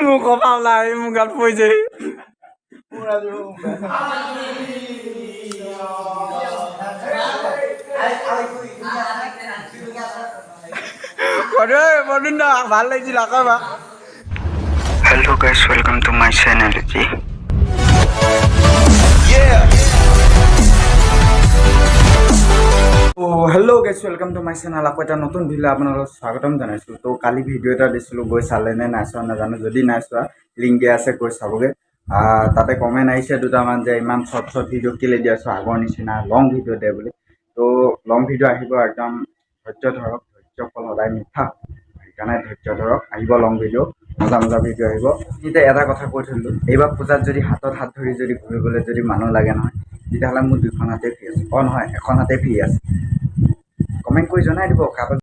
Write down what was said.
Mua có vào lại mua gặp vui gì có đấy vào đến đó bạn lấy gì là các bạn. Hello guys, welcome to my channel. Hello guys welcome to my channel আকৌ এটা নতুন video আপোনালোকক স্বাগতম জনাইছো তো কালি video এটা দিছিলো গৈ চালে নে নাইছোৱা নাজানো যদি নাইছোৱা লিংক দিয়া আছে গৈ চাবগে তাতে কমেন্ট আহিছে দুটামান যে ইমান শৰ্ট ভিডিও কেলে দি আছো আগৰ নিচিনা লং ভিডিও দে বুলি তো লং ভিডিও আহিব একদম ধৈৰ্য ধৰক ধৈৰ্য ফল সদায় মিঠা সেইকাৰণে ধৈৰ্য ধৰক আহিব লং ভিডিও মজা মজা ভিডিও আহিব এতিয়া এটা কথা কৈ থলো এইবাৰ পূজাত যদি হাতত হাত ধৰি যদি ঘূৰিবলৈ যদি মানুহ লাগে নহয় তেতিয়াহ'লে মোৰ দুখন হাতে ফ্ৰী আছে নহয় এখন হাতে ফ্ৰী আছে কমেন্ট কৰি জনাই দিব কাৰোবাক